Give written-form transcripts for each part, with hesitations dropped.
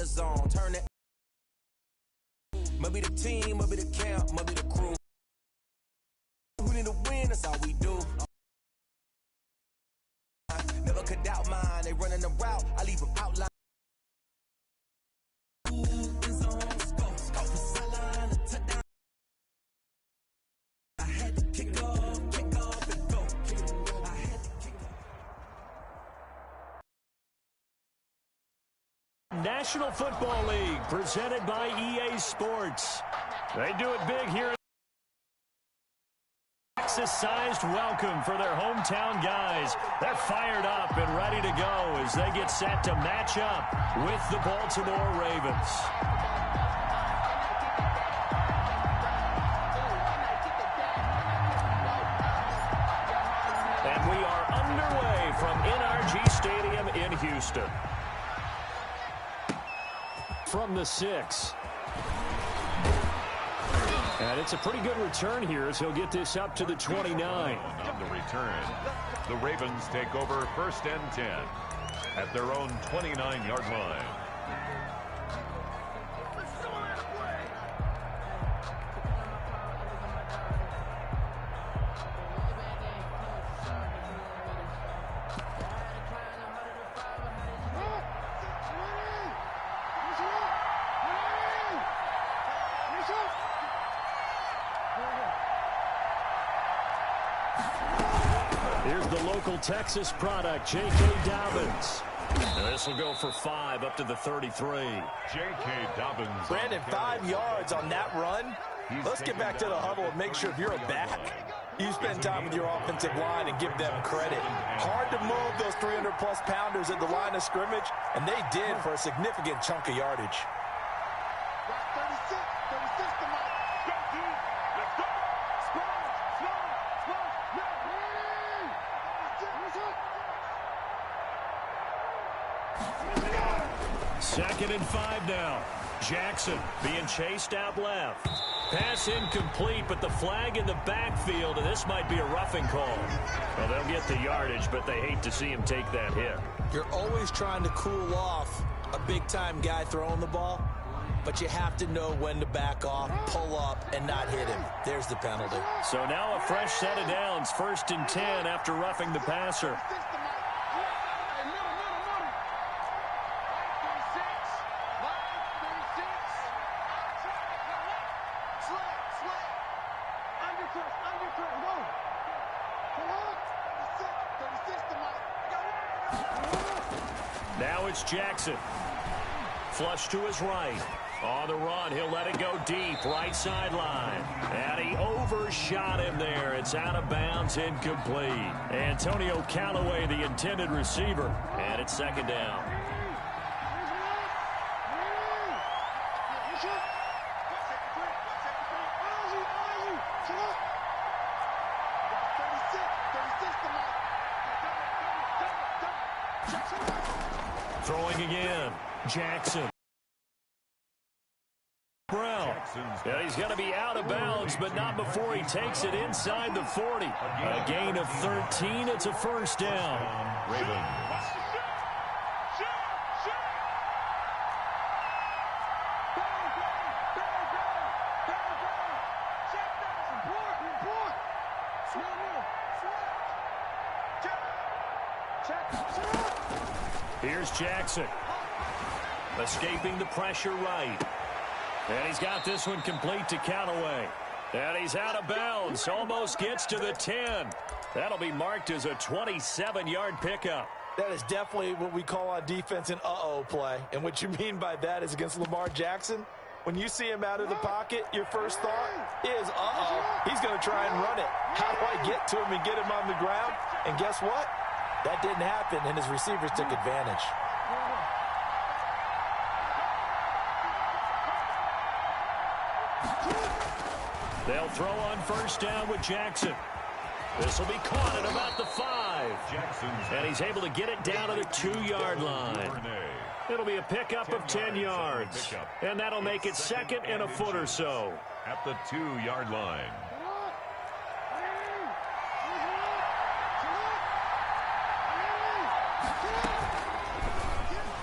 zone. Turn it. Maybe the team, maybe the camp, maybe the crew. We need to win, that's all we do. Never could doubt mine. They running the route, I leave them outline. National Football League, presented by EA Sports. They do it big here. Texas-sized welcome for their hometown guys. They're fired up and ready to go as they get set to match up with the Baltimore Ravens. And we are underway from NRG Stadium in Houston. From the 6. And it's a pretty good return here as he'll get this up to the 29. On the return, the Ravens take over 1st and 10 at their own 29-yard line. Here's the local Texas product, J.K. Dobbins. This will go for 5 up to the 33. J.K. Dobbins. Brandon, 5 yards on that run. Let's get back to the huddle and make sure if you're a back, you spend time with your offensive line and give them credit. Hard to move those 300-plus pounders at the line of scrimmage, and they did for a significant chunk of yardage. Second and 5 now. Jackson being chased out left. Pass incomplete, but the flag in the backfield, and this might be a roughing call. Well, they'll get the yardage, but they hate to see him take that hit. You're always trying to cool off a big-time guy throwing the ball, but you have to know when to back off, pull up, and not hit him. There's the penalty. So now a fresh set of downs, 1st and 10 after roughing the passer. Now it's Jackson. Flush to his right. On the run, he'll let it go deep, right sideline. And he overshot him there. It's out of bounds, incomplete. Antonio Callaway, the intended receiver. And it's 2nd down. Throwing again. Jackson. Brown. Yeah, he's going to be out of bounds, but not before he takes it inside the 40. A gain of 13. It's a 1st down. Ravens. Here's Jackson. Escaping the pressure right. And he's got this one complete to Callaway. And he's out of bounds. Almost gets to the 10. That'll be marked as a 27-yard pickup. That is definitely what we call on defense an uh-oh play. And what you mean by that is against Lamar Jackson, when you see him out of the pocket, your first thought is, uh-oh, he's going to try and run it. How do I get to him and get him on the ground? And guess what? That didn't happen, and his receivers took advantage. They'll throw on 1st down with Jackson. This will be caught at about the 5. And he's able to get it down to the 2-yard line. It'll be a pickup of 10 yards. And that'll make it 2nd and a foot or so. At the 2-yard line.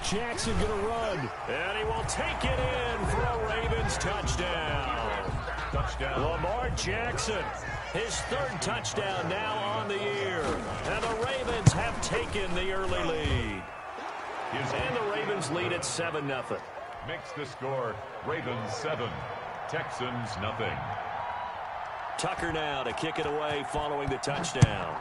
Jackson going to run. And he will take it in for a Ravens touchdown. Lamar Jackson, his third touchdown now on the year. And the Ravens have taken the early lead. And the Ravens lead at 7-0. Makes the score Ravens 7, Texans nothing. Tucker now to kick it away following the touchdown.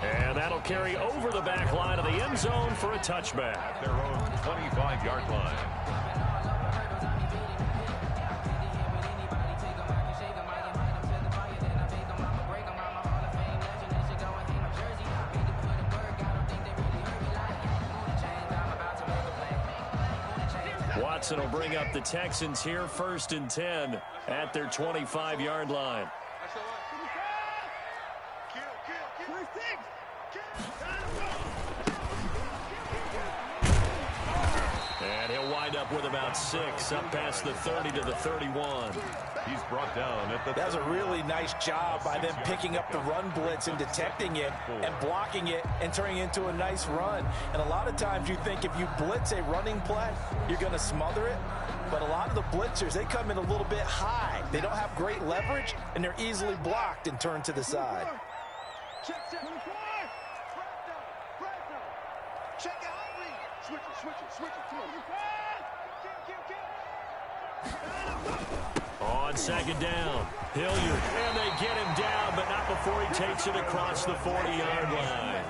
And that'll carry over the back line of the end zone for a touchback. At their own 25-yard line. Watson will bring up the Texans here 1st and 10 at their 25-yard line. And he'll wind up with about 6 up past the 30 to the 31. He's brought down at the... That was a really nice job by them picking up the run blitz and detecting it and blocking it and turning it into a nice run. And a lot of times you think if you blitz a running play, you're going to smother it. But a lot of the blitzers, they come in a little bit high. They don't have great leverage, and they're easily blocked and turned to the side. Check out switch it. On 2nd down, Hilliard, and they get him down, but not before he takes it across the 40-yard line.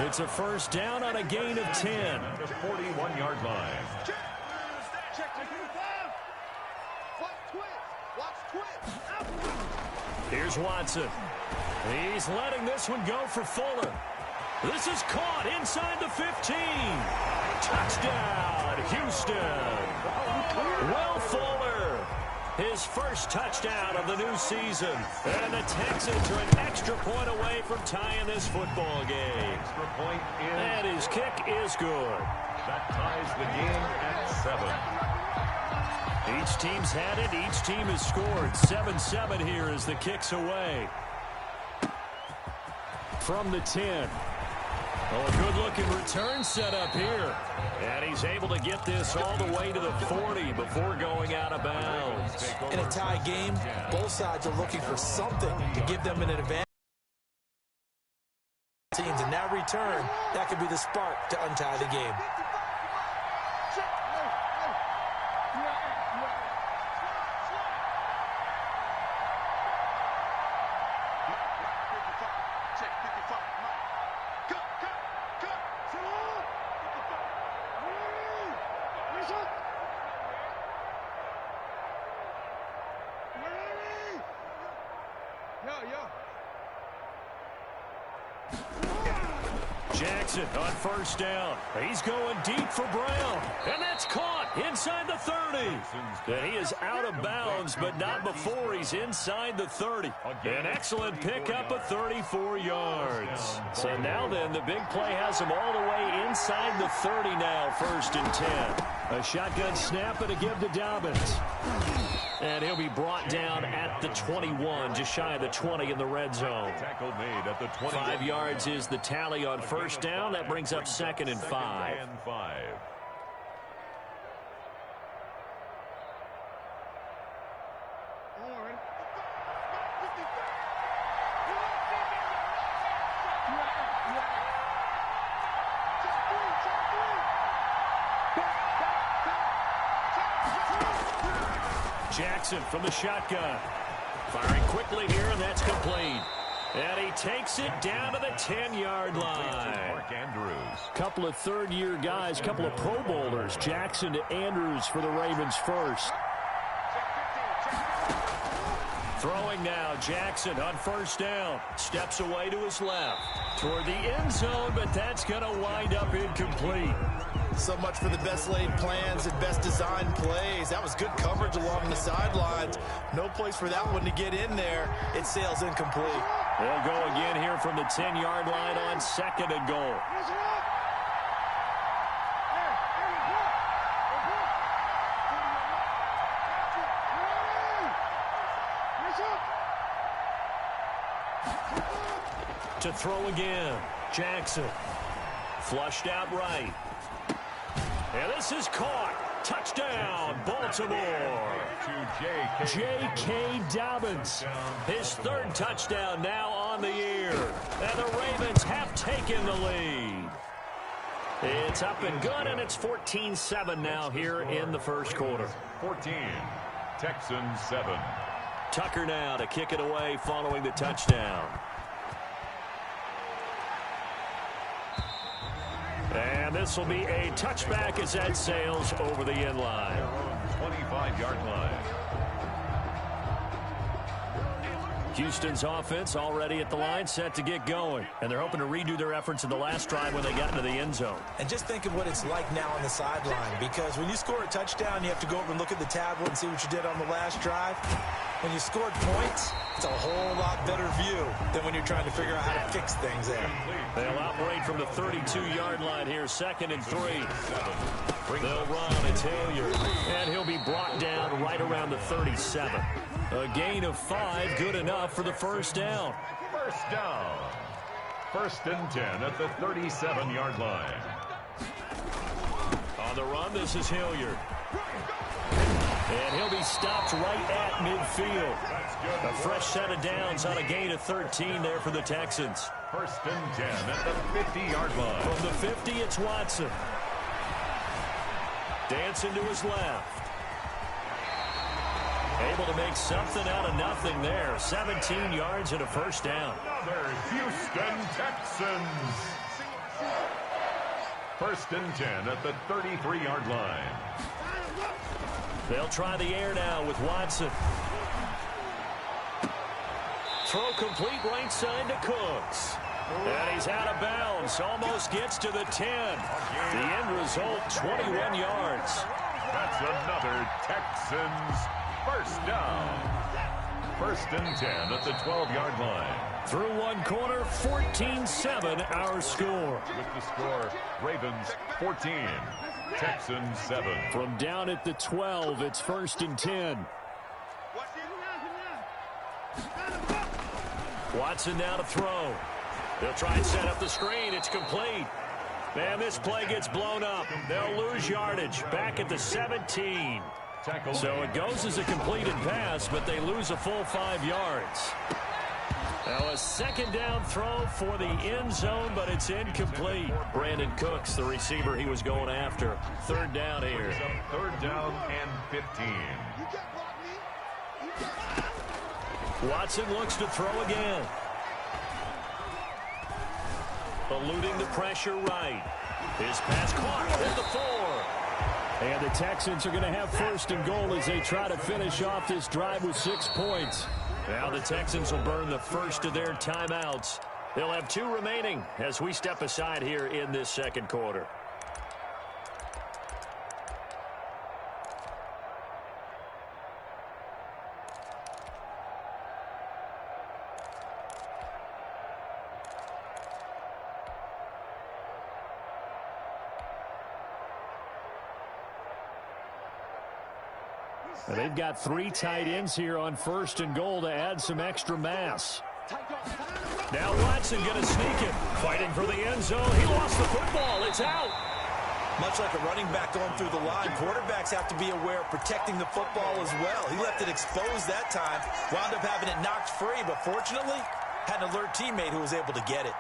It's a 1st down on a gain of 10. The 41-yard line. Here's Watson. He's letting this one go for Fuller. This is caught inside the 15. Touchdown, Houston. Will Fuller, his first touchdown of the new season. And the Texans are an extra point away from tying this football game. Extra point in. And his kick is good. That ties the game at 7. Each team's had it. Each team has scored. 7-7 here as the kick's away. From the 10. Oh, a good-looking return set up here. And he's able to get this all the way to the 40 before going out of bounds. In a tie game, both sides are looking for something to give them an advantage. Teams, and that return, that could be the spark to untie the game. Jackson on 1st down. He's going deep for Brown. And that's caught inside the 30. And he is out of bounds, but not before he's inside the 30. An excellent pickup of 34 yards. So now then, the big play has him all the way inside the 30 now, 1st and 10. A shotgun snap and a give to Dobbins. And he'll be brought down at the 21, just shy of the 20 in the red zone. Tackle made at the 20. 5 yards is the tally on 1st down. That brings up 2nd and 5. Jackson from the shotgun. Firing quickly here, and that's complete. And he takes it down to the 10-yard line. Couple of third-year guys, couple of Pro Bowlers. Jackson to Andrews for the Ravens first. Throwing now, Jackson on 1st down. Steps away to his left. Toward the end zone, but that's going to wind up incomplete. So much for the best laid plans and best designed plays. That was good coverage along the sidelines. No place for that one to get in there. It sails incomplete. They'll go again here from the 10-yard line on 2nd and goal. To throw again. Jackson. Flushed out right. And this is caught. Touchdown, Baltimore. J.K. Dobbins. His third touchdown now on the year. And the Ravens have taken the lead. It's up and good, and it's 14-7 now here in the first quarter. 14, Texans 7. Tucker now to kick it away following the touchdown. And this will be a touchback as that sails over the end line. 25-yard line. Houston's offense already at the line, set to get going. And they're hoping to redo their efforts in the last drive when they got into the end zone. And just think of what it's like now on the sideline, because when you score a touchdown, you have to go over and look at the tablet and see what you did on the last drive. When you scored points, it's a whole lot better view than when you're trying to figure out how to fix things there. They'll operate from the 32-yard line here, 2nd and 3. They'll run, it's Hilliard, and he'll be brought down right around the 37. A gain of 5, good enough for the first down. First down. 1st and 10 at the 37-yard line. On the run, this is Hilliard. And he'll be stopped right at midfield. A fresh set of downs on a gain of 13 there for the Texans. 1st and 10 at the 50-yard line. From the 50, it's Watson. Dancing to his left. Able to make something out of nothing there. 17 yards and a first down. Another Houston Texans. 1st and 10 at the 33-yard line. They'll try the air now with Watson. Throw complete right side to Cooks. And he's out of bounds. Almost gets to the 10. The end result, 21 yards. That's another Texans first down. 1st and 10 at the 12-yard line. Through one quarter, 14-7 our score. With the score, Ravens 14, Texans 7. From down at the 12, it's 1st and 10. Watson now to throw. They'll try and set up the screen. It's complete. Man, this play gets blown up. They'll lose yardage back at the 17. So it goes as a completed pass, but they lose a full 5 yards. Now a 2nd down throw for the end zone, but it's incomplete. Brandon Cooks, the receiver he was going after. 3rd down here. 3rd down and 15. Watson looks to throw again. Eluding the pressure right. His pass caught at the 4. And the Texans are going to have 1st and goal as they try to finish off this drive with 6 points. Now the Texans will burn the first of their timeouts. They'll have 2 remaining as we step aside here in this 2nd quarter. And they've got 3 tight ends here on 1st and goal to add some extra mass. Now Watson going to sneak it. Fighting for the end zone. He lost the football. It's out. Much like a running back going through the line, quarterbacks have to be aware of protecting the football as well. He left it exposed that time. Wound up having it knocked free, but fortunately, had an alert teammate who was able to get it.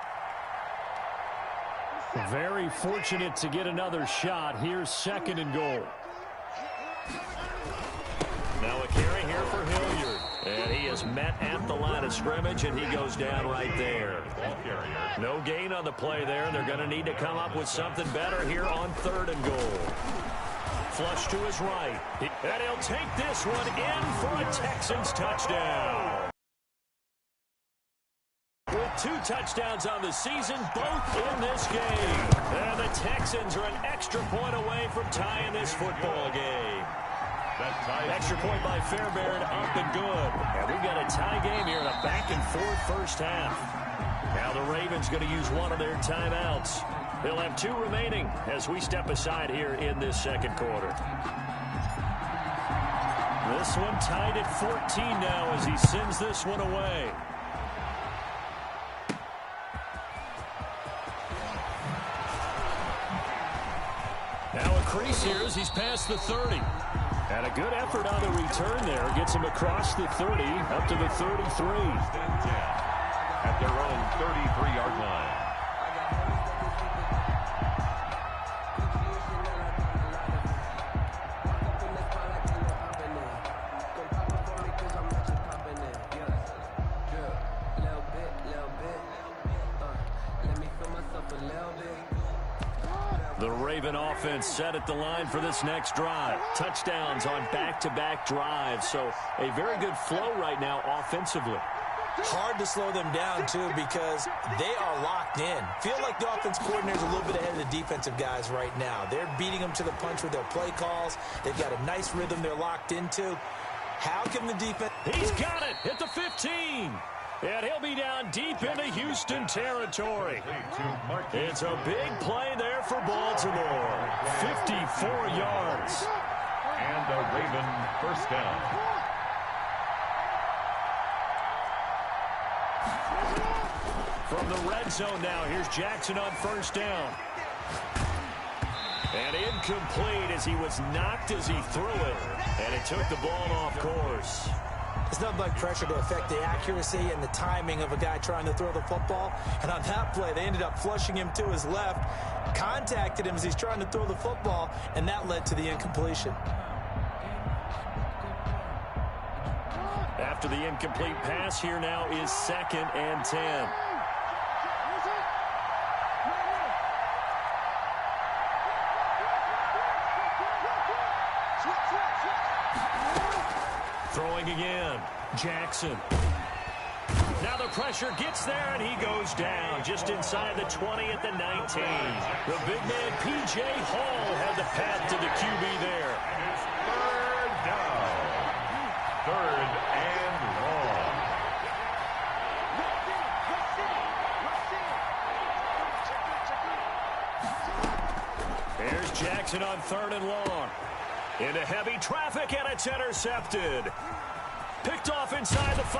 Very fortunate to get another shot. Here's 2nd and goal. Now a carry here for Hilliard. And he is met at the line of scrimmage, and he goes down right there. No gain on the play there. They're going to need to come up with something better here on 3rd and goal. Flush to his right. And he'll take this one in for a Texans touchdown. With 2 touchdowns on the season, both in this game. And the Texans are an extra point away from tying this football game. Extra point by Fairbairn, up and good. And we've got a tie game here in a back-and-forth first half. Now the Ravens going to use one of their timeouts. They'll have 2 remaining as we step aside here in this 2nd quarter. This one tied at 14 now as he sends this one away. Now a crease here as he's past the 30. And a good effort on the return there. Gets him across the 30, up to the 33. At their own 33-yard line. The Raven offense set at the line for this next drive. Touchdowns on back-to-back drives. So a very good flow right now offensively. Hard to slow them down, too, because they are locked in. Feel like the offense coordinator's a little bit ahead of the defensive guys right now. They're beating them to the punch with their play calls. They've got a nice rhythm they're locked into. How can the defense... He's got it at the 15. And he'll be down deep into Houston territory. It's a big play there for Baltimore. 54 yards. And a Raven first down. From the red zone now, here's Jackson on first down. And incomplete as he was knocked as he threw it. And it took the ball off course. It's nothing like pressure to affect the accuracy and the timing of a guy trying to throw the football. And on that play, they ended up flushing him to his left, contacted him as he's trying to throw the football, and that led to the incompletion. After the incomplete pass, here now is 2nd and 10. Throwing again, Jackson. Now the pressure gets there, and he goes down just inside the 20 at the 19. The big man, P.J. Hall, had the path to the QB there. It's third down. Third and long. Here's Jackson on 3rd and long. Into heavy traffic, and it's intercepted. Picked off inside the 5.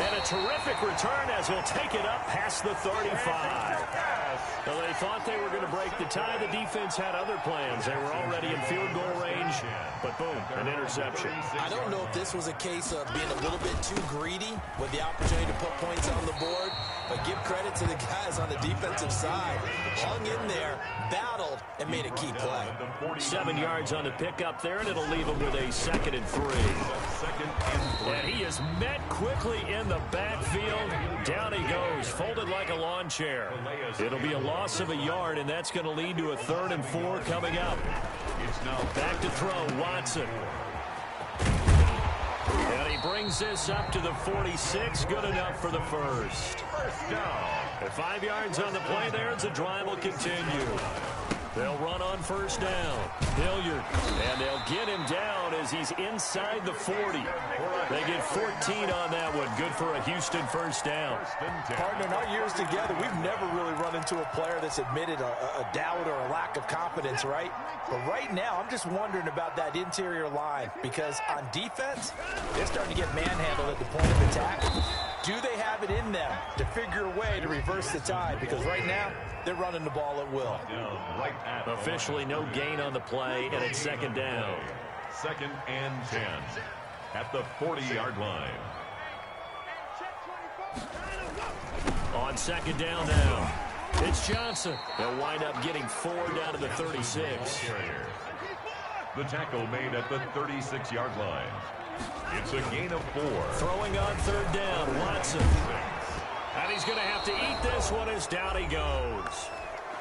And a terrific return as he'll take it up past the 35. Well, they thought they were going to break the tie. The defense had other plans. They were already in field goal range. But boom, an interception. I don't know if this was a case of being a little bit too greedy with the opportunity to put points on the board. But give credit to the guys on the defensive side. Hung in there, battled, and made a key play. 7 yards on the pickup there, and it'll leave him with a 2nd and 3. And he is met quickly in the backfield. Down he goes, folded like a lawn chair. It'll be a loss of a yard, and that's going to lead to a 3rd and 4 coming up. Back to throw, Watson. And he brings this up to the 46. Good enough for the first. At 5 yards on the play there, the drive will continue. They'll run on first down. Hilliard. And they'll get him down as he's inside the 40. They get 14 on that one. Good for a Houston first down. Partner, in our years together, we've never really run into a player that's admitted a doubt or a lack of confidence, right? But right now, I'm just wondering about that interior line because on defense, they're starting to get manhandled at the point of attack. Do they have it in them to figure a way to reverse the tide? Because right now, they're running the ball at will. Officially no gain on the play, and it's 2nd down. 2nd and 10 at the 40-yard line. On 2nd down now, it's Johnson. They'll wind up getting 4 down to the 36. The tackle made at the 36-yard line. It's a gain of 4. Throwing on 3rd down, Watson. And he's going to have to eat this one as down he goes.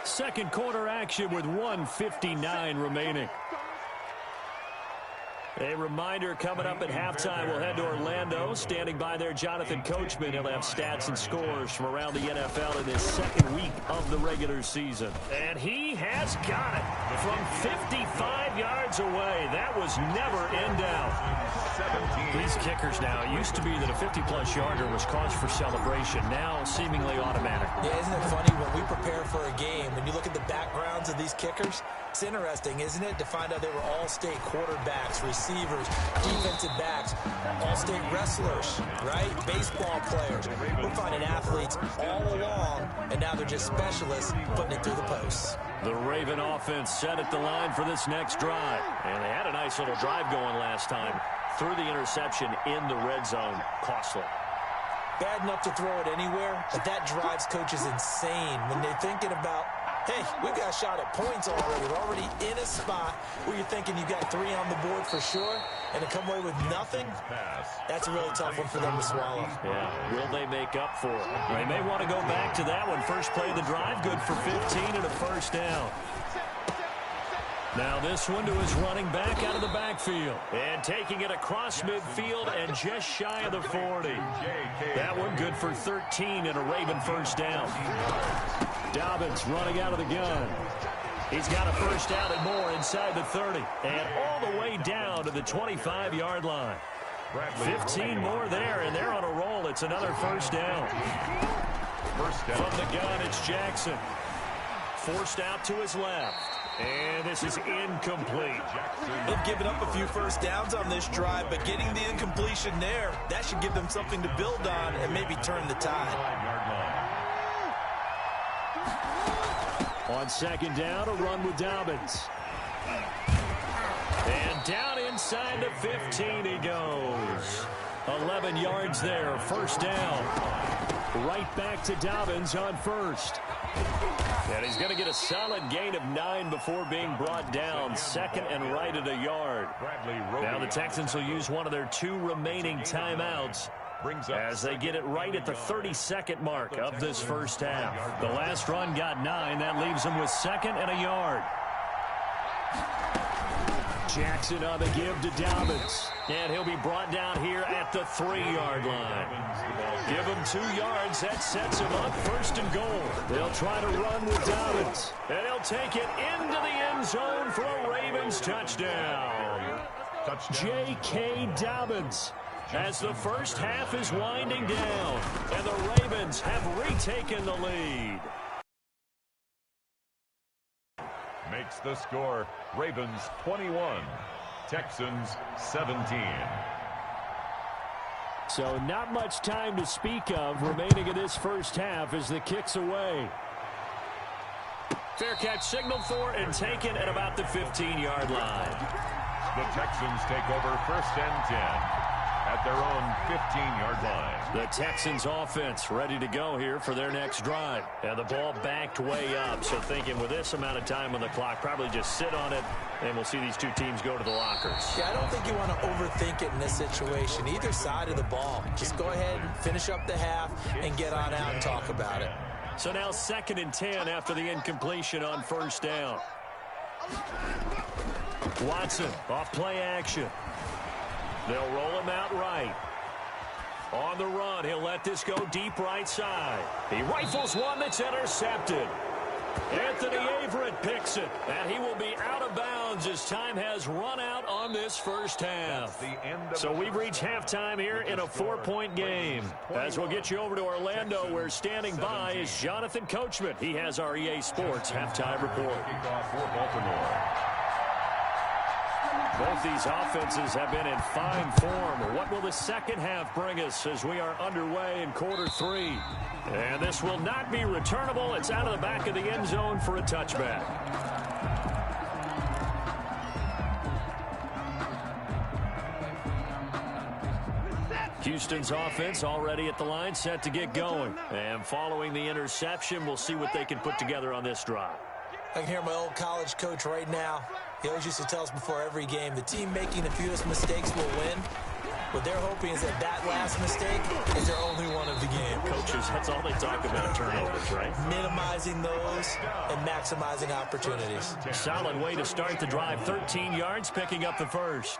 Second quarter action with 1:59 remaining. A reminder coming up at halftime. We'll head to Orlando. Standing by there, Jonathan Coachman. He'll have stats and scores from around the NFL in this second week of the regular season. And he has got it from 55 yards away. That was never in doubt. These kickers now, it used to be that a 50-plus yarder was cause for celebration. Now seemingly automatic. Yeah, isn't it funny when we prepare for a game, when you look at the backgrounds of these kickers, It's interesting, isn't it, to find out they were all-state quarterbacks, receivers, defensive backs, all-state wrestlers, right? Baseball players. We're finding athletes all along, and now they're just specialists putting it through the posts. The Raven offense set at the line for this next drive. And they had a nice little drive going last time. Threw the interception in the red zone. Costly. Bad enough to throw it anywhere, but that drives coaches insane when they're thinking about, hey, we've got a shot at points already. We're already in a spot where you're thinking you've got 3 on the board for sure, and to come away with nothing, that's a really tough one for them to swallow. Yeah, will they make up for it? They may want to go back to that one. First play of the drive, good for 15 and a first down. Now this one to his running back out of the backfield. And taking it across midfield and just shy of the 40. That one good for 13 and a Raven first down. Dobbins running out of the gun. He's got a first down and more inside the 30. And all the way down to the 25-yard line. 15 more there, and they're on a roll. It's another first down. From the gun, it's Jackson. Forced out to his left. And this is incomplete. They've given up a few first downs on this drive, but getting the incompletion there, that should give them something to build on and maybe turn the tide. On second down, a run with Dobbins. And down inside the 15 he goes. 11 yards there, first down. Right back to Dobbins on first. And he's going to get a solid gain of 9 before being brought down. Second and right at a yard. Now the Texans will use one of their 2 remaining timeouts as they get it right at the 32nd mark of this first half. The last run got 9. That leaves them with second and a yard. Jackson on the give to Dobbins. And he'll be brought down here at the 3-yard line. Give him 2 yards. That sets him up first and goal. They'll try to run with Dobbins. And he'll take it into the end zone for a Ravens touchdown. J.K. Dobbins as the first half is winding down. And the Ravens have retaken the lead. Makes the score Ravens 21, Texans 17. So not much time to speak of remaining in this first half as the kick's away. Fair catch signaled for and taken at about the 15-yard line. The Texans take over first and 10 at their own 15-yard line. The Texans offense ready to go here for their next drive. And the ball backed way up, so thinking with this amount of time on the clock, probably just sit on it, and we'll see these 2 teams go to the lockers. Yeah, I don't think you want to overthink it in this situation. Either side of the ball. Just go ahead and finish up the half and get on out and talk about it. So now second and 10 after the incompletion on first down. Watson off play action. They'll roll him out right. On the run, he'll let this go deep right side. He rifles one that's intercepted. Anthony Averett picks it, and he will be out of bounds as time has run out on this first half. So we've reached halftime here in a 4-point game. As we'll get you over to Orlando, where standing by is Jonathan Coachman. He has our EA Sports halftime report. Both these offenses have been in fine form. What will the second half bring us as we are underway in quarter 3? And this will not be returnable. It's out of the back of the end zone for a touchback. Houston's offense already at the line, set to get going. And following the interception, we'll see what they can put together on this drive. I can hear my old college coach right now. He always used to tell us before every game, the team making the fewest mistakes will win. What they're hoping is that that last mistake is their only one of the game. Coaches, that's all they talk about, turnovers, right? Minimizing those and maximizing opportunities. Solid way to start the drive. 13 yards, picking up the first.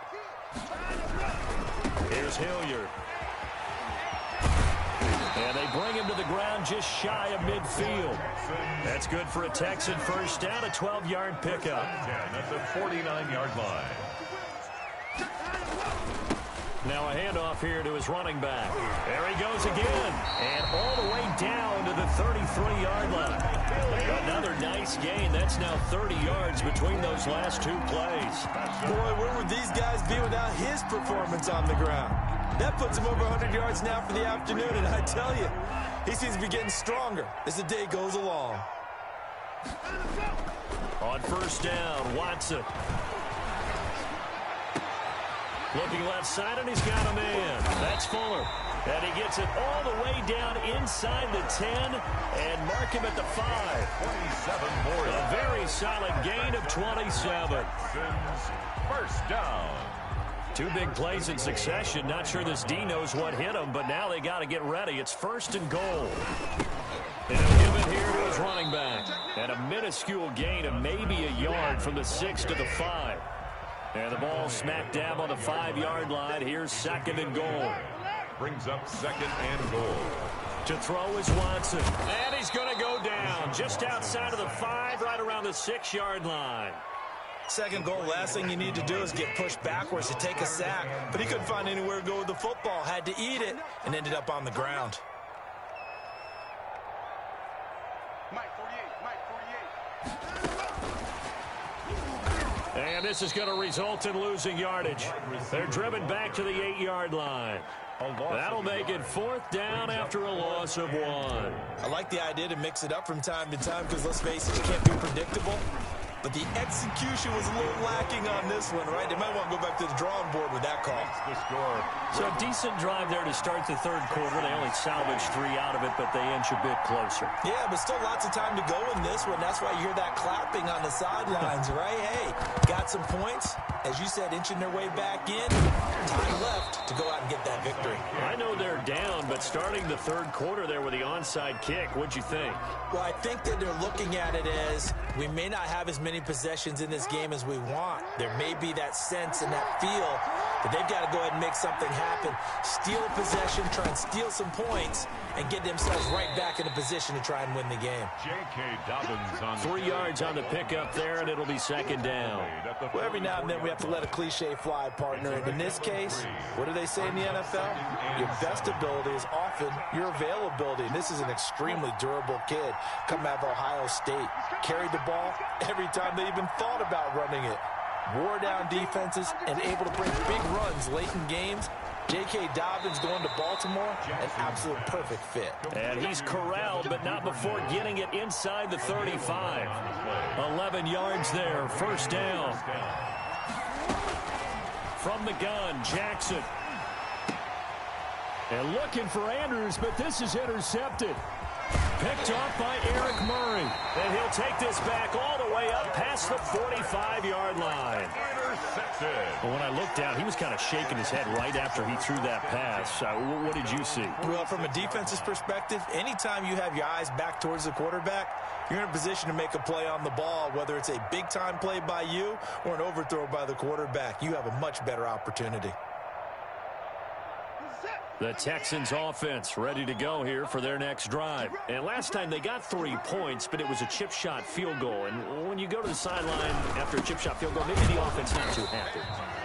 Here's Hilliard. And they bring him to the ground just shy of midfield. That's good for a Texan first down, a 12-yard pickup. At the 49-yard line. Now a handoff here to his running back. There he goes again. And all the way down to the 33-yard line. Another nice gain. That's now 30 yards between those last two plays. Boy, where would these guys be without his performance on the ground? That puts him over 100 yards now for the afternoon, and I tell you, he seems to be getting stronger as the day goes along. On first down, Watson. Looking left side, and he's got a man. That's Fuller. And he gets it all the way down inside the 10 and mark him at the 5. 27 more. A very solid gain of 27. First down. Two big plays in succession. Not sure this D knows what hit him, but now they got to get ready. It's first and goal. And he'll give it here to his running back. And a minuscule gain of maybe a yard from the 6 to the 5. And the ball smack dab on the 5-yard line. Here's second and goal. Brings up second and goal. To throw is Watson. And he's going to go down just outside of the 5, right around the 6-yard line. Second goal, last thing you need to do is get pushed backwards to take a sack. But he couldn't find anywhere to go with the football. Had to eat it and ended up on the ground. And this is going to result in losing yardage. They're driven back to the 8-yard line. That'll make it fourth down after a loss of 1. I like the idea to mix it up from time to time because, let's face it, you can't be predictable. But the execution was a little lacking on this one, right? They might want to go back to the drawing board with that call. The score. So a decent drive there to start the third quarter. They only salvaged 3 out of it, but they inch a bit closer. Yeah, but still lots of time to go in this one. That's why you hear that clapping on the sidelines, right? Hey, got some points. As you said, inching their way back in. Time left to go out and get that victory. I know they're down, but starting the third quarter there with the onside kick, what'd you think? Well, I think that they're looking at it as we may not have as many possessions in this game as we want. There may be that sense and that feel that they've got to go ahead and make something happen. Steal a possession, try and steal some points, and get themselves right back in a position to try and win the game. J.K. Dobbins on 3 yards on the pickup there, and it'll be second down. Well, every now and then we have to let a cliche fly, partner. And in this case, what do they say in the NFL? Your best ability is often your availability. And this is an extremely durable kid coming out of Ohio State. Carried the ball every time they even thought about running it. Wore down defenses and able to bring big runs late in games. J.K. Dobbins going to Baltimore, an absolute perfect fit. And he's corralled, but not before getting it inside the 35. 11 yards there, first down. From the gun, Jackson. And looking for Andrews, but this is intercepted. Picked off by Eric Murray. And he'll take this back all the way up past the 45-yard line. But when I looked down, he was kind of shaking his head right after he threw that pass. What did you see? Well, from a defense's perspective, anytime you have your eyes back towards the quarterback, you're in a position to make a play on the ball, whether it's a big-time play by you or an overthrow by the quarterback. You have a much better opportunity. The Texans offense ready to go here for their next drive. And last time they got 3 points, but it was a chip shot field goal. And when you go to the sideline after a chip shot field goal, maybe the offense not too happy.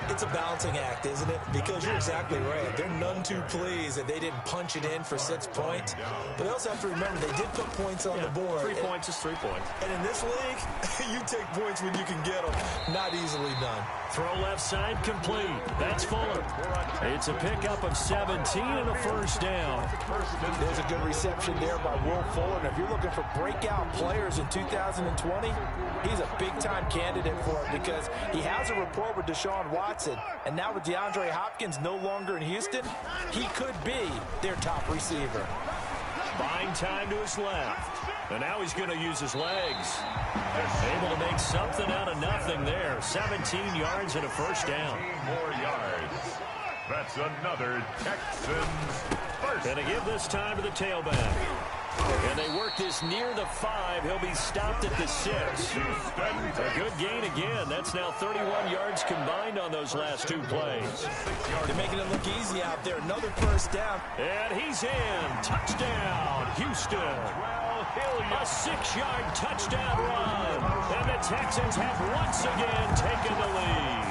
It's a balancing act, isn't it? Because you're exactly right. They're none too pleased that they didn't punch it in for 6 points. But they also have to remember they did put points on the board. 3 points is 3 points. And in this league, you take points when you can get them. Not easily done. Throw left side complete. That's Fuller. It's a pickup of 17 and a first down. There's a good reception there by Will Fuller. And if you're looking for breakout players in 2020, he's a big-time candidate for it because he has a rapport with Deshaun Watson. And now with DeAndre Hopkins no longer in Houston, he could be their top receiver. Buying time to his left. And now he's going to use his legs. Able to make something out of nothing there. 17 yards and a first down. 8 more yards. That's another Texans first. Going to give this time to the tailback. And they work this near the 5. He'll be stopped at the 6. A good gain again. That's now 31 yards combined on those last 2 plays. They're making it look easy out there. Another first down. And he's in. Touchdown, Houston. A 6-yard touchdown run. And the Texans have once again taken the lead.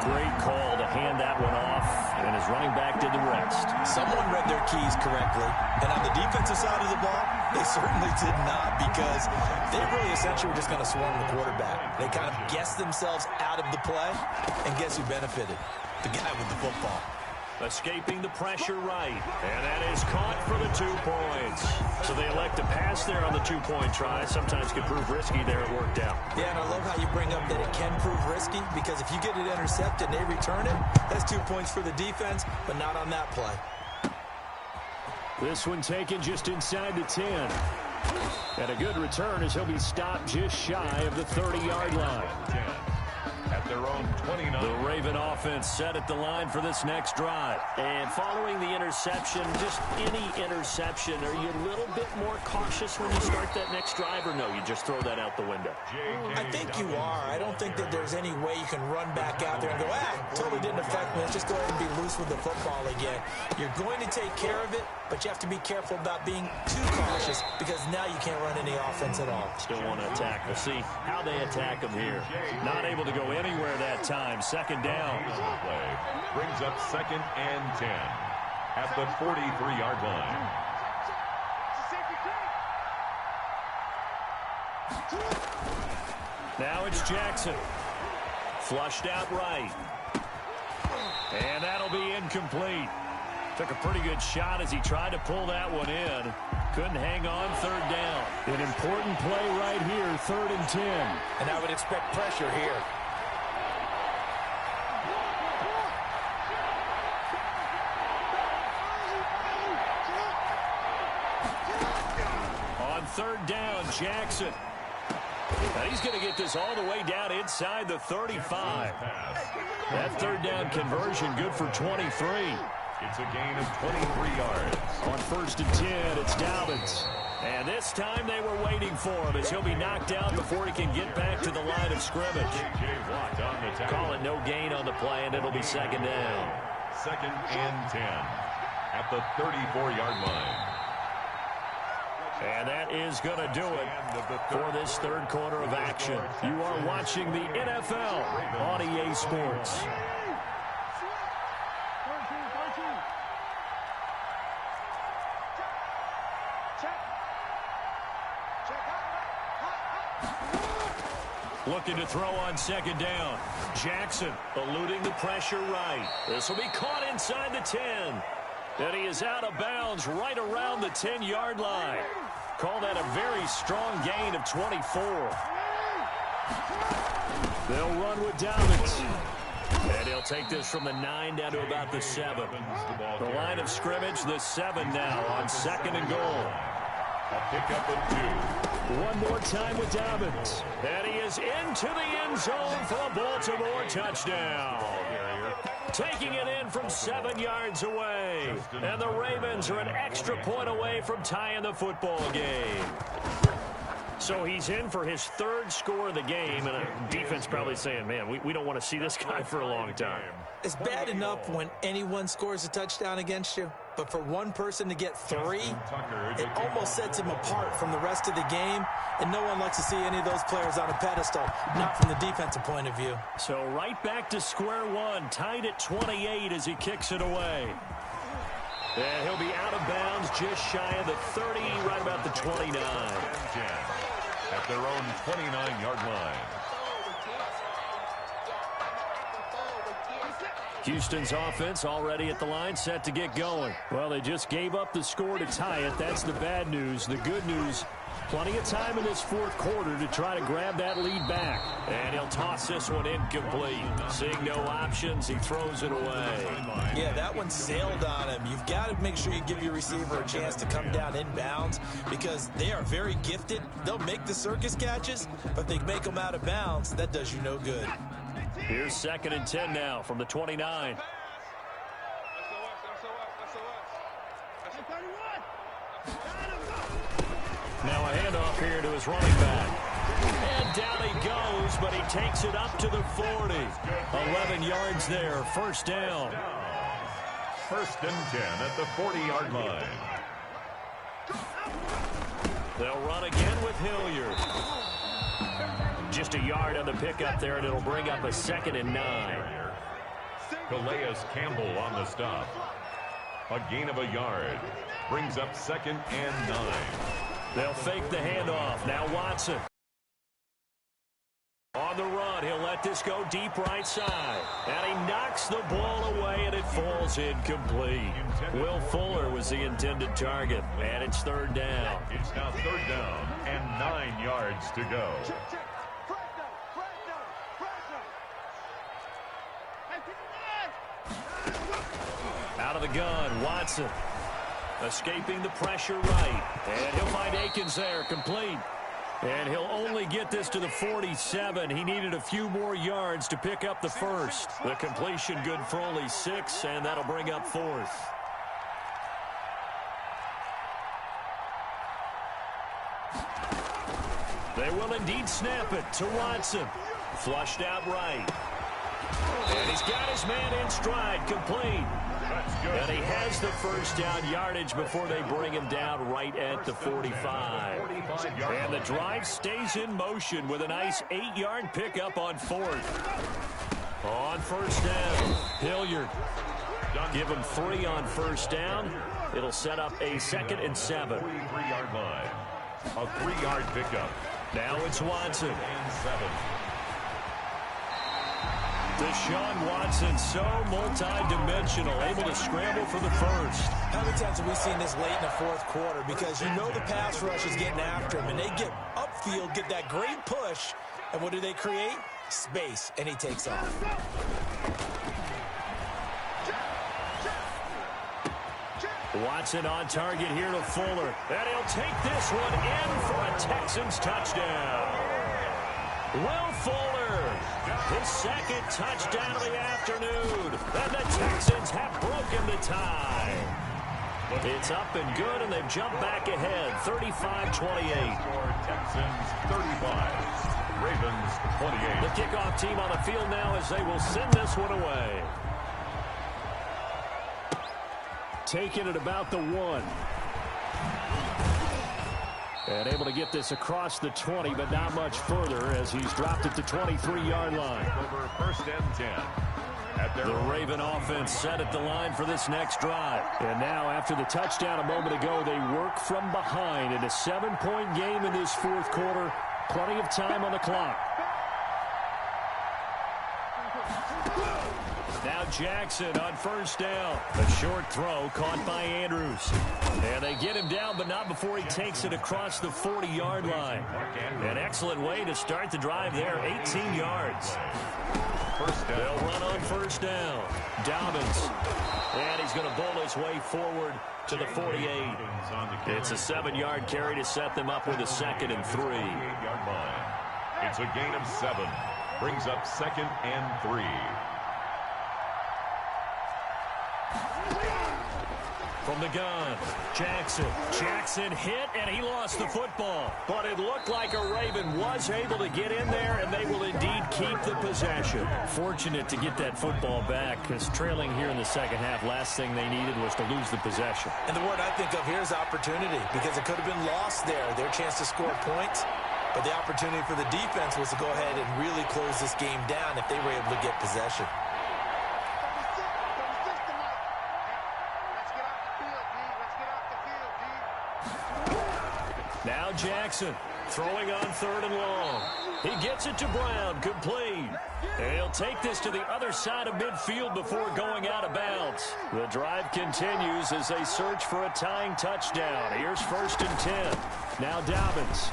great call to hand that one off, and his running back did the rest. Someone read their keys correctly, and on the defensive side of the ball, they certainly did not, because they really essentially were just going to swarm the quarterback. They kind of guessed themselves out of the play, and guess who benefited? The guy with the football. Escaping the pressure right, and that is caught for the 2 points. So they elect to pass there on the 2-point try. Sometimes can prove risky there. It worked out. Yeah, and I love how you bring up that it can prove risky, because if you get it intercepted and they return it, that's 2 points for the defense, but not on that play. This one taken just inside the 10. And a good return as he'll be stopped just shy of the 30-yard line. At their own 29. The Raven offense set at the line for this next drive. And following the interception, just any interception, are you a little bit more cautious when you start that next drive, or no, you just throw that out the window? I think you are. I don't think that there's any way you can run back out there and go, totally didn't affect me. Let's just go ahead and be loose with the football again. You're going to take care of it, but you have to be careful about being too cautious, because now you can't run any offense at all. Still want to attack. We'll see how they attack them here. Not able to go anywhere that time. Second down. Play brings up 2nd and 10 at the 43-yard line. Now it's Jackson. Flushed out right. And that'll be incomplete. Took a pretty good shot as he tried to pull that one in. Couldn't hang on. 3rd down. An important play right here. 3rd and 10. And I would expect pressure here. On 3rd down, Jackson. Now he's going to get this all the way down inside the 35. That 3rd down conversion good for 23. It's a gain of 23 yards. On 1st and 10, it's Dobbins. And this time they were waiting for him, as he'll be knocked down before he can get back to the line of scrimmage. Call it no gain on the play, and it'll be 2nd down. 2nd and 10 at the 34-yard line. And that is going to do it for this 3rd quarter of action. You are watching the NFL on EA Sports. Looking to throw on 2nd down. Jackson eluding the pressure right. This will be caught inside the 10. And he is out of bounds right around the 10-yard line. Call that a very strong gain of 24. They'll run with Dobbins. And he'll take this from the 9 down to about the 7. The line of scrimmage, the 7 now on 2nd and goal. A pickup of 2. One more time with Dobbins. And he is into the end zone for a Baltimore touchdown. Taking it in from 7 yards away. And the Ravens are an extra point away from tying the football game. So he's in for his 3rd score of the game, and a defense probably saying, man, we don't want to see this guy for a long time. It's bad enough when anyone scores a touchdown against you, but for one person to get 3, it almost sets him apart from the rest of the game, and no one likes to see any of those players on a pedestal, not from the defensive point of view. So right back to square one, tied at 28 as he kicks it away. And he'll be out of bounds just shy of the 30, right about the 29. At their own 29-yard line. Houston's offense already at the line, set to get going. Well, they just gave up the score to tie it. That's the bad news. The good news, plenty of time in this 4th quarter to try to grab that lead back. And he'll toss this one incomplete. Seeing no options, he throws it away. Yeah, that one sailed on him. You've got to make sure you give your receiver a chance to come down inbounds, because they are very gifted. They'll make the circus catches, but if they make them out of bounds, that does you no good. Here's 2nd and 10 now from the 29. Now a handoff here to his running back. And down he goes, but he takes it up to the 40. 11 yards there, 1st down. 1st and 10 at the 40-yard line. They'll run again with Hilliard. Just a yard on the pickup there, and it'll bring up a 2nd and 9. Calais Campbell on the stop. A gain of a yard. Brings up 2nd and 9. They'll fake the handoff. Now Watson. On the run, he'll let this go deep right side. And he knocks the ball away, and it falls incomplete. Will Fuller was the intended target, and it's 3rd down. It's now 3rd down and 9 yards to go. Out of the gun, Watson. Escaping the pressure right. And he'll find Akins there, complete. And he'll only get this to the 47. He needed a few more yards to pick up the first. The completion good for only 6, and that'll bring up 4th. They will indeed snap it to Watson. Flushed out right. And he's got his man in stride, complete. And he has the first down yardage before they bring him down right at the 45. And the drive stays in motion with a nice 8-yard pickup on 4th. On 1st down, Hilliard. Give him 3 on 1st down. It'll set up a 2nd and 7. 43-yard line. A 3-yard pickup. Now it's Watson. And 7. Deshaun Watson, so multi-dimensional, able to scramble for the first. How many times have we seen this late in the 4th quarter? Because you know the pass rush is getting after him, and they get upfield, get that great push, and what do they create? Space, and he takes off. Watson on target here to Fuller, and he'll take this one in for a Texans touchdown. Will Fuller, his 2nd touchdown of the afternoon, and the Texans have broken the tie. It's up and good, and they've jumped back ahead, 35-28. Texans 35, Ravens 28. The kickoff team on the field now as they will send this one away. Taking it about the 1. And able to get this across the 20, but not much further as he's dropped it to 23-yard line. Over 1st and 10. The Raven offense set at the line for this next drive. And now after the touchdown a moment ago, they work from behind in a 7-point game in this 4th quarter. Plenty of time on the clock. Now Jackson on 1st down. A short throw caught by Andrews. And they get him down, but not before he takes it across the 40-yard line. An excellent way to start the drive there, 18 yards. They'll run on 1st down. Dobbins. And he's going to bowl his way forward to the 48. It's a 7-yard carry to set them up with a 2nd and 3. It's a gain of 7. Brings up 2nd and 3. From the gun, Jackson hit, and he lost the football. But it looked like a Raven was able to get in there, and they will indeed keep the possession. Fortunate to get that football back, because trailing here in the 2nd half, last thing they needed was to lose the possession. And the word I think of here is opportunity, because it could have been lost there, their chance to score points. But the opportunity for the defense was to go ahead and really close this game down if they were able to get possession. Now Jackson throwing on 3rd and long. He gets it to Brown, complete. And he'll take this to the other side of midfield before going out of bounds. The drive continues as they search for a tying touchdown. Here's 1st and 10. Now Dobbins.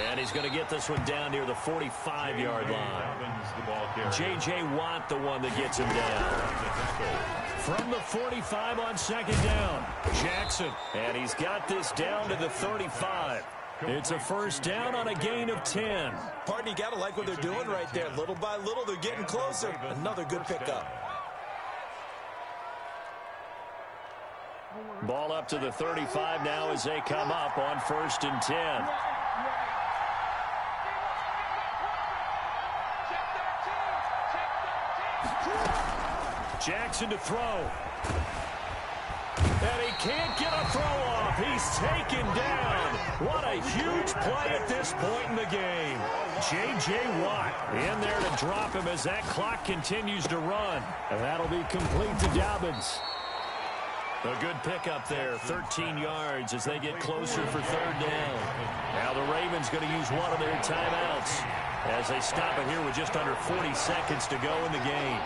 And he's going to get this one down near the 45-yard line. J.J. Watt, the one that gets him down. From the 45 on 2nd down, Jackson. And he's got this down to the 35. It's a 1st down on a gain of 10. Pardon, you got to like what they're doing right there. Little by little, they're getting closer. Another good pickup. Ball up to the 35 now as they come up on 1st and 10. Jackson to throw. And he can't get a throw off. He's taken down. What a huge play at this point in the game. J.J. Watt in there to drop him as that clock continues to run. And that'll be complete to Dobbins. A good pickup there, 13 yards as they get closer for third down. Now the Ravens going to use one of their timeouts as they stop it here with just under 40 seconds to go in the game.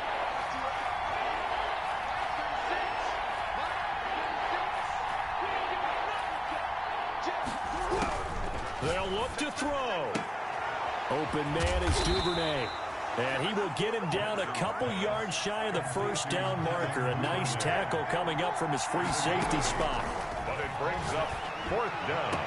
They'll look to throw. Open man is Duvernay. And he will get him down a couple yards shy of the first down marker. A nice tackle coming up from his free safety spot. But it brings up fourth down.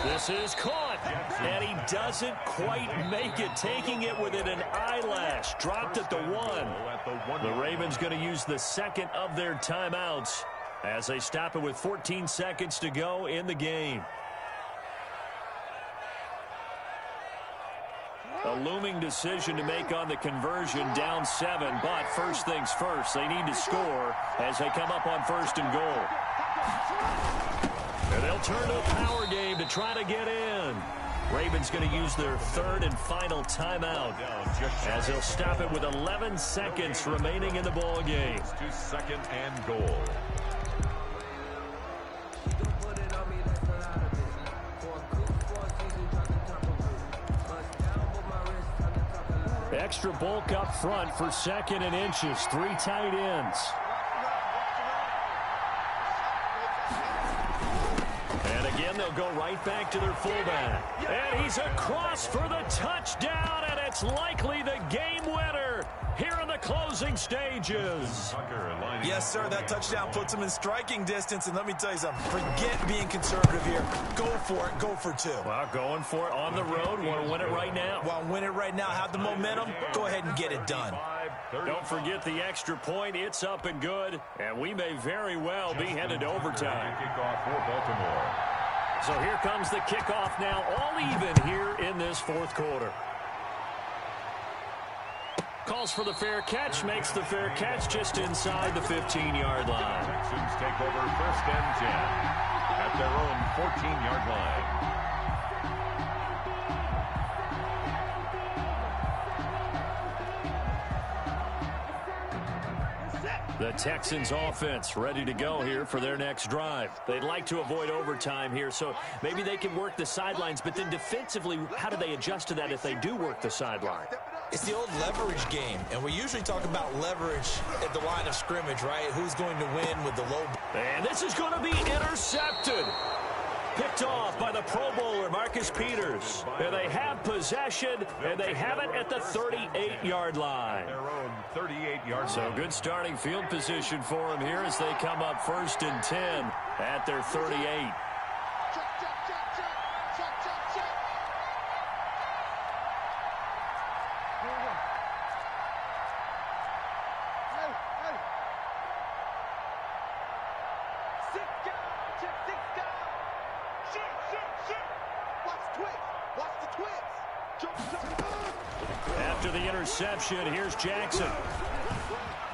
This is caught. And he doesn't quite make it. Taking it within an eyelash. Dropped at the 1. The Ravens going to use the second of their timeouts as they stop it with 14 seconds to go in the game. A looming decision to make on the conversion, down 7. But first things first, they need to score as they come up on first and goal. And they'll turn to a power game to try to get in. Ravens going to use their third and final timeout as they'll stop it with 11 seconds remaining in the ball game. To second and goal. Extra bulk up front for second and inches. 3 tight ends. And again, they'll go right back to their fullback. And he's across for the touchdown, and it's likely the game winner here in the closing stages. Yes, sir, that touchdown puts him in striking distance, and let me tell you something, forget being conservative here. Go for it, go for 2. Well, going for it on the road, want to win it right now. Want to win it right now, have the momentum, go ahead and get it done. Don't forget the extra point, it's up and good, and we may very well be headed to overtime. Kickoff for Baltimore. So here comes the kickoff now, all even here in this fourth quarter. Calls for the fair catch, makes the fair catch just inside the 15-yard line. Texans take over first and 10 at their own 14-yard line. The Texans offense ready to go here for their next drive. They'd like to avoid overtime here, so maybe they can work the sidelines, but then defensively, how do they adjust to that if they do work the sideline? It's the old leverage game, and we usually talk about leverage at the line of scrimmage, right? Who's going to win with the low. And this is going to be intercepted. Picked off by the Pro Bowler, Marcus Peters. And they have possession, and they have it at the 38-yard line. Their own 38-yard line. So good starting field position for them here as they come up first and 10 at their 38. After the interception, here's Jackson.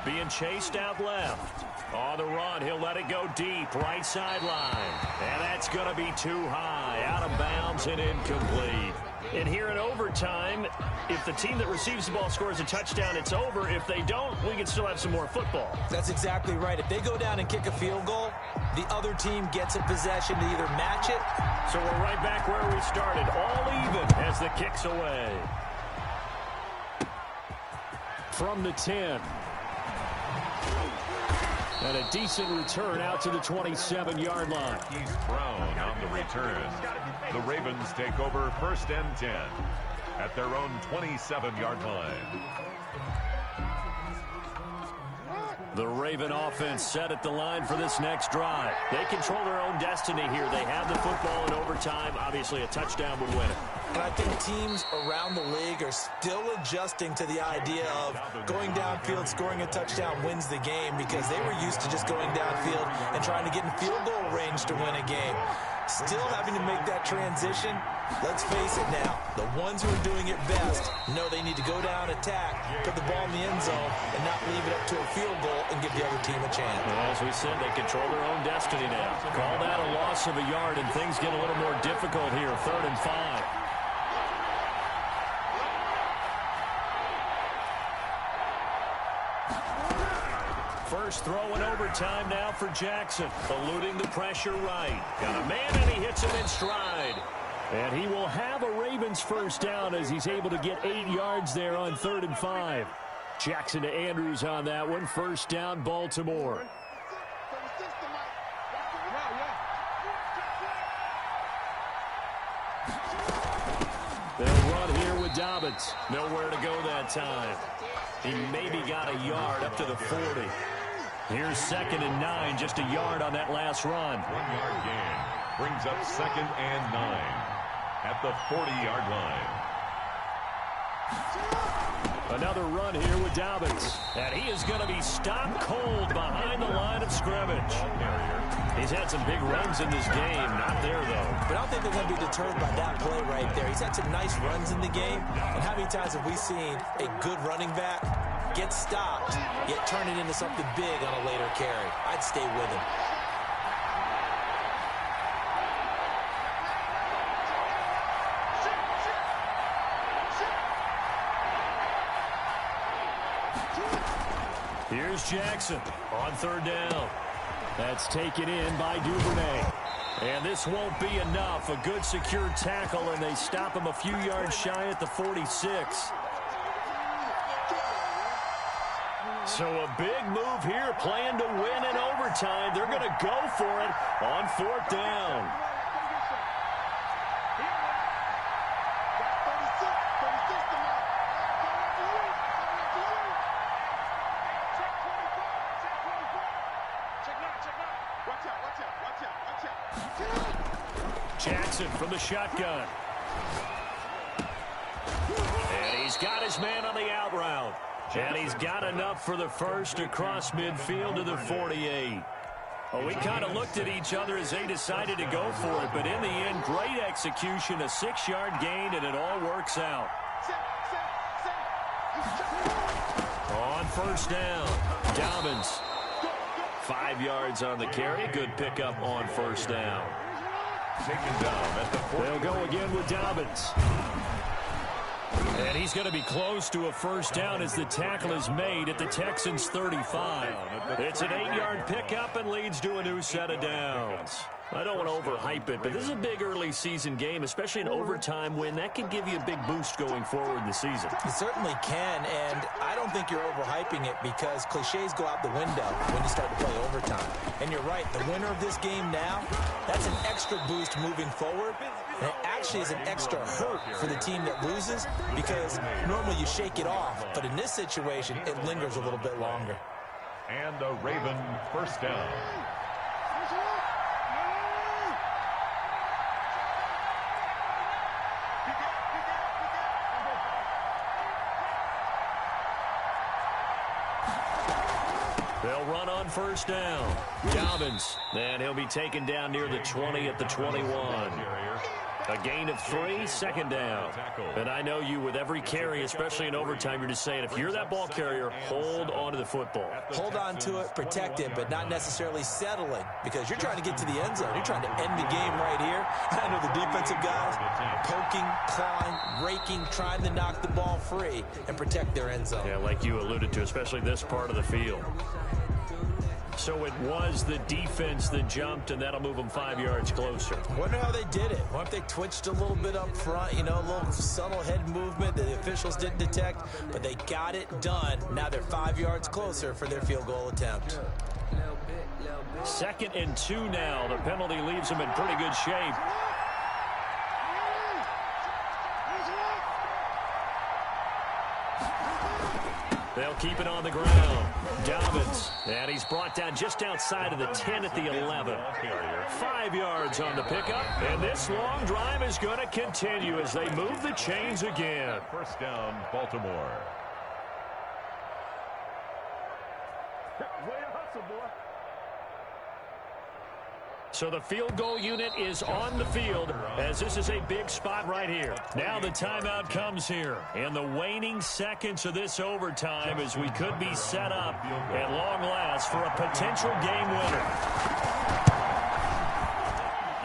Being chased out left. On the run, he'll let it go deep, right sideline. And that's going to be too high, out of bounds and incomplete. And here in overtime, if the team that receives the ball scores a touchdown, it's over. If they don't, we can still have some more football. That's exactly right. If they go down and kick a field goal, the other team gets a possession to either match it. So we're right back where we started, all even as the kick's away. From the 10. And a decent return out to the 27-yard line. He's Brown on the return. The Ravens take over first and 10 at their own 27-yard line. The Raven offense set at the line for this next drive. They control their own destiny here. They have the football in overtime. Obviously, a touchdown would win it. And I think teams around the league are still adjusting to the idea of going downfield, scoring a touchdown wins the game, because they were used to just going downfield and trying to get in field goal range to win a game. Still having to make that transition. Let's face it now, the ones who are doing it best know they need to go down, attack, put the ball in the end zone, and not leave it up to a field goal and give the other team a chance. Well, as we said, they control their own destiny now. Call that a loss of a yard, and things get a little more difficult here. 3rd and 5. First throw in overtime now for Jackson. Eluding the pressure right. Got a man, and he hits him in stride. And he will have a Ravens first down as he's able to get 8 yards there on 3rd and 5. Jackson to Andrews on that one. First down, Baltimore. They'll run here with Dobbins. Nowhere to go that time. He maybe got a yard up to the 40. Here's 2nd and 9, just a yard on that last run. 1-yard gain brings up 2nd and 9 at the 40-yard line. Another run here with Dobbins. And he is going to be stopped cold behind the line of scrimmage. He's had some big runs in this game. Not there, though. But I don't think they're going to be deterred by that play right there. He's had some nice runs in the game. And how many times have we seen a good running back get stopped, yet turn it into something big on a later carry? I'd stay with him. Here's Jackson on 3rd down. That's taken in by Duvernay. And this won't be enough. A good secure tackle, and they stop him a few yards shy at the 46. So a big move here, playing to win in overtime. They're going to go for it on 4th down. Jackson from the shotgun. And he's got his man on the out route. And he's got enough for the first across midfield to the 48. Well, we kind of looked at each other as they decided to go for it. But in the end, great execution, a 6-yard gain, and it all works out. On 1st down, Dobbins. 5 yards on the carry. Good pickup on 1st down. Taken down at the 40. They'll go again with Dobbins. And he's going to be close to a first down as the tackle is made at the Texans' 35. It's an 8-yard pickup and leads to a new set of downs. I don't want to overhype it, but this is a big early season game, especially an overtime win. That could give you a big boost going forward in the season. It certainly can, and I don't think you're overhyping it because cliches go out the window when you start to play overtime. And you're right, the winner of this game now, that's an extra boost moving forward. And it actually is an extra hurt for the team that loses because normally you shake it off, but in this situation, it lingers a little bit longer. And a Raven first down. They'll run on first down. Dobbins, and he'll be taken down near the 20 at the 21. A gain of 3, 2nd down. And I know you, with every carry, especially in overtime, you're just saying, if you're that ball carrier, hold on to the football. Hold on to it, protect it, but not necessarily settling because you're trying to get to the end zone. You're trying to end the game right here. I know the defensive guys poking, clawing, raking, trying to knock the ball free and protect their end zone. Yeah, like you alluded to, especially this part of the field. So it was the defense that jumped, and that'll move them 5 yards closer. Wonder how they did it. Wonder if they twitched a little bit up front, you know, a little subtle head movement that the officials didn't detect, but they got it done. Now they're 5 yards closer for their field goal attempt. 2nd and 2 now. The penalty leaves them in pretty good shape. They'll keep it on the ground. Dobbins, and he's brought down just outside of the 10 at the 11. 5 yards on the pickup, and this long drive is going to continue as they move the chains again. First down, Baltimore. Way to hustle, boy. So the field goal unit is on the field as this is a big spot right here. Now the timeout comes here in the waning seconds of this overtime as we could be set up at long last for a potential game winner.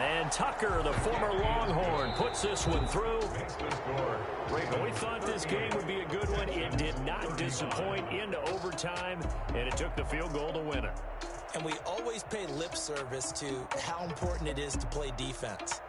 And Tucker, the former Longhorn, puts this one through. We thought this game would be a good one. It did not disappoint into overtime, and it took the field goal to win it. And we always pay lip service to how important it is to play defense.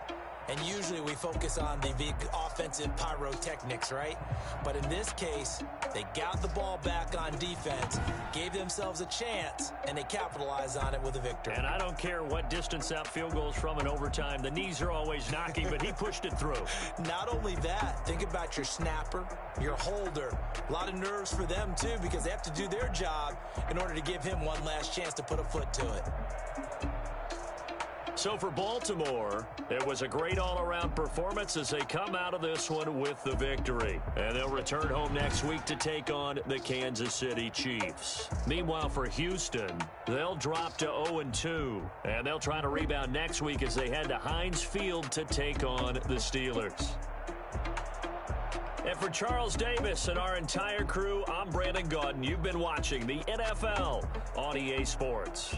And usually we focus on the offensive pyrotechnics, right? But in this case, they got the ball back on defense, gave themselves a chance, and they capitalized on it with a victory. And I don't care what distance out field goals from in overtime. The knees are always knocking, but he pushed it through. Not only that, think about your snapper, your holder. A lot of nerves for them, too, because they have to do their job in order to give him one last chance to put a foot to it. So for Baltimore, it was a great all-around performance as they come out of this one with the victory. And they'll return home next week to take on the Kansas City Chiefs. Meanwhile, for Houston, they'll drop to 0-2. And they'll try to rebound next week as they head to Heinz Field to take on the Steelers. And for Charles Davis and our entire crew, I'm Brandon Gaudin. You've been watching the NFL on EA Sports.